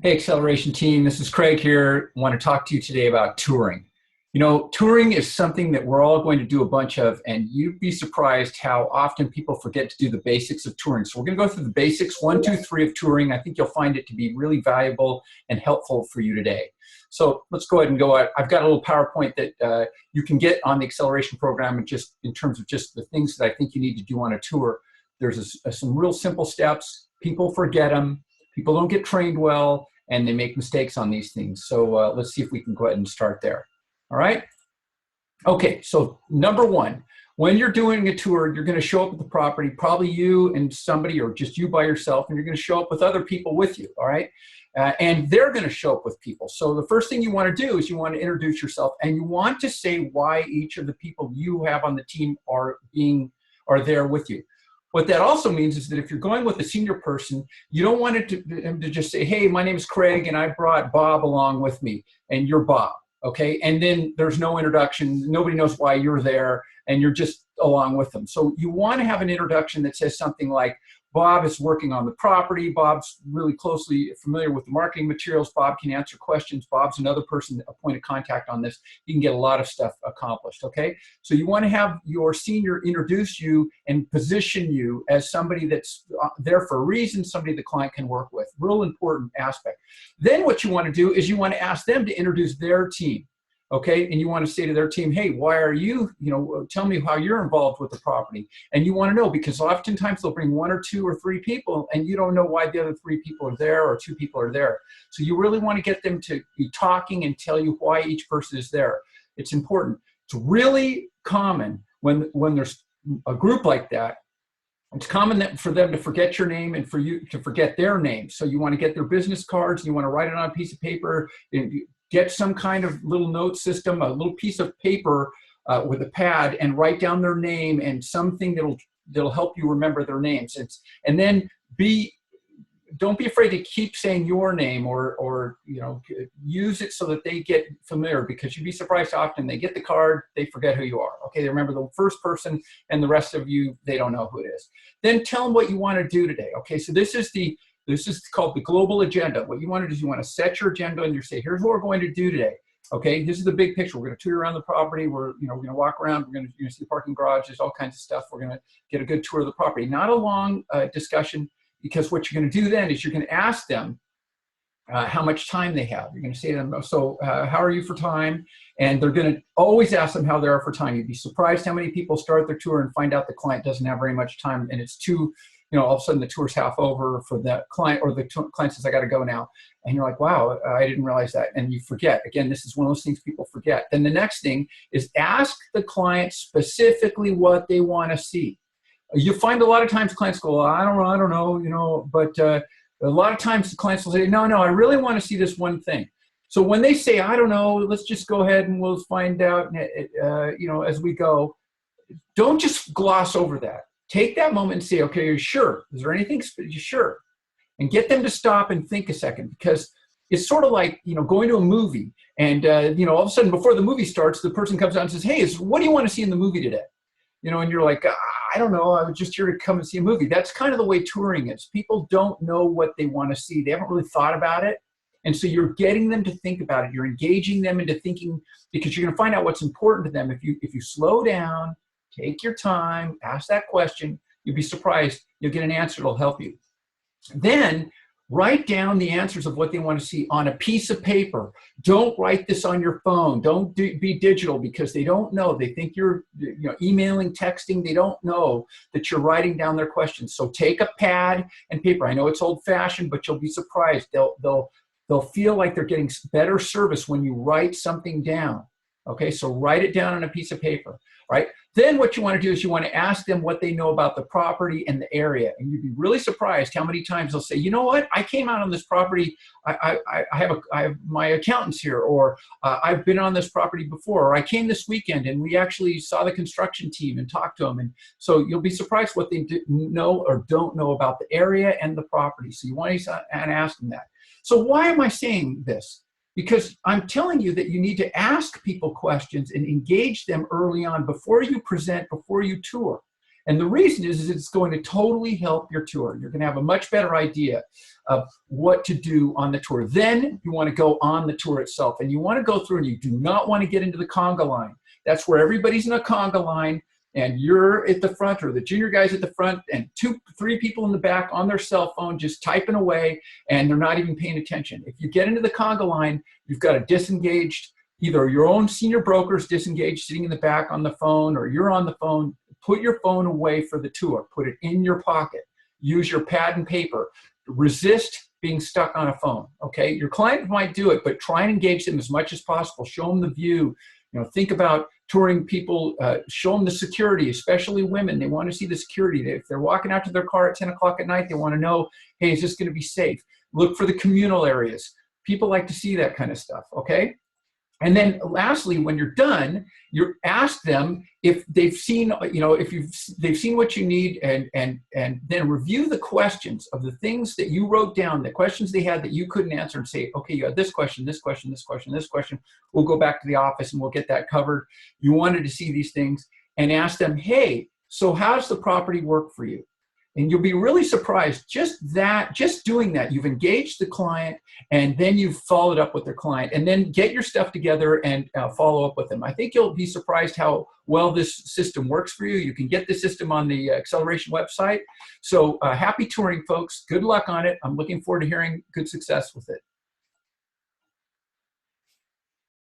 Hey, Acceleration team, this is Craig here. I want to talk to you today about touring. You know, touring is something that we're all going to do a bunch of, and you'd be surprised how often people forget to do the basics of touring. So we're going to go through the basics, 1, 2, 3 of touring. I think you'll find it to be really valuable and helpful for you today. So let's go ahead and go. I've got a little PowerPoint that you can get on the acceleration program, and just in terms of just the things that I think you need to do on a tour. There's some real simple steps. People forget them. People don't get trained well, and they make mistakes on these things. So let's see if we can go ahead and start there. All right? Okay, so number one, when you're doing a tour, you're gonna show up at the property, probably you and somebody, or just you by yourself, and you're gonna show up with other people with you, all right? And they're gonna show up with people. So the first thing you wanna do is you wanna introduce yourself, and you want to say why each of the people you have on the team are there with you. What that also means is that if you're going with a senior them to just say, hey, my name is Craig, and I brought Bob along with me, and you're Bob, okay? And then there's no introduction. Nobody knows why you're there, and you're just along with them. So you want to have an introduction that says something like, Bob is working on the property. Bob's really closely familiar with the marketing materials. Bob can answer questions. Bob's another person, a point of contact on this. You can get a lot of stuff accomplished, okay? So you want to have your senior introduce you and position you as somebody that's there for a reason, somebody the client can work with. Real important aspect. Then what you want to do is you want to ask them to introduce their team. Okay, and you want to say to their team, hey, why are you, tell me how you're involved with the property. And you want to know, because oftentimes they'll bring 1 or 2 or 3 people, and you don't know why the other 3 people are there or 2 people are there. So you really want to get them to be talking and tell you why each person is there. It's important. It's really common when there's a group like that. It's common for them to forget your name and for you to forget their name. So you want to get their business cards, and you want to write it on a piece of paper. Get some kind of little note system, a little piece of paper with a pad, and write down their name and something that'll help you remember their names. And then don't be afraid to keep saying your name, or use it so that they get familiar, because you'd be surprised how often they get the card, they forget who you are. Okay, they remember the first person, and the rest of you, they don't know who it is. Then tell them what you want to do today. Okay, so this is called the global agenda. What you want to do is you want to set your agenda, and you say, here's what we're going to do today. Okay, this is the big picture. We're going to tour around the property. We're going to walk around. We're going to see parking garages, all kinds of stuff. We're going to get a good tour of the property. Not a long discussion, because what you're going to do then is you're going to ask them how much time they have. You're going to say to them, so how are you for time? And they're going to always ask them how they are for time. You'd be surprised how many people start their tour and find out the client doesn't have very much time, and it's too, all of a sudden the tour's half over for that client, or the client says, I got to go now. And you're like, wow, I didn't realize that. And you forget. Again, this is one of those things people forget. Then the next thing is ask the client specifically what they want to see. You find a lot of times clients go, well, I don't know, but a lot of times the clients will say, no, I really want to see this one thing. So when they say, I don't know, let's just go ahead and we'll find out, as we go. Don't just gloss over that. Take that moment and say, okay, are you sure? Is there anything? You sure? And get them to stop and think a second, because it's sort of like, going to a movie, and all of a sudden before the movie starts, the person comes out and says, hey, what do you want to see in the movie today? And you're like, I don't know, I was just here to come and see a movie. That's kind of the way touring is. People don't know what they want to see. They haven't really thought about it. And so you're getting them to think about it. You're engaging them into thinking, because you're going to find out what's important to them. If you slow down, take your time, ask that question, you'll be surprised. You'll get an answer that'll help you. Then write down the answers of what they want to see on a piece of paper. Don't write this on your phone. Don't be digital, because they don't know. They think you're emailing, texting. They don't know that you're writing down their questions. So take a pad and paper. I know it's old-fashioned, but you'll be surprised. They'll feel like they're getting better service when you write something down. Okay, so write it down on a piece of paper, right? Then what you want to do is you want to ask them what they know about the property and the area. And you'd be really surprised how many times they'll say, you know what, I came out on this property, I have my accountants here, or I've been on this property before, or I came this weekend and we actually saw the construction team and talked to them. And so you'll be surprised what they know or don't know about the area and the property. So you want to ask them that. So why am I saying this? Because I'm telling you that you need to ask people questions and engage them early on before you present, before you tour. And the reason is it's going to totally help your tour. You're going to have a much better idea of what to do on the tour. Then you want to go on the tour itself, and you want to go through, and you do not want to get into the conga line. That's where everybody's in a conga line, and you're at the front, or the junior guy's at the front, and 2-3 people in the back on their cell phone just typing away, and they're not even paying attention. If you get into the conga line, you've got a disengaged, either your own senior broker's disengaged sitting in the back on the phone, or you're on the phone. Put your phone away for the tour. Put it in your pocket. Use your pad and paper. Resist being stuck on a phone, okay? Your client might do it, but try and engage them as much as possible. Show them the view. Think about touring people. Show them the security, especially women. They want to see the security. If they're walking out to their car at 10 o'clock at night, they want to know, hey, is this going to be safe? Look for the communal areas. People like to see that kind of stuff, okay? And then lastly, when you're done, you ask them if they've seen, they've seen what you need, and then review the questions of the things that you wrote down, the questions they had that you couldn't answer, and say, okay, you had this question, this question, this question, this question. We'll go back to the office and we'll get that covered. You wanted to see these things, and ask them, hey, so how does the property work for you? And you'll be really surprised, just doing that, you've engaged the client, and then you've followed up with their client, and then get your stuff together and follow up with them. I think you'll be surprised how well this system works for you. You can get the system on the Acceleration website. So happy touring, folks. Good luck on it. I'm looking forward to hearing good success with it.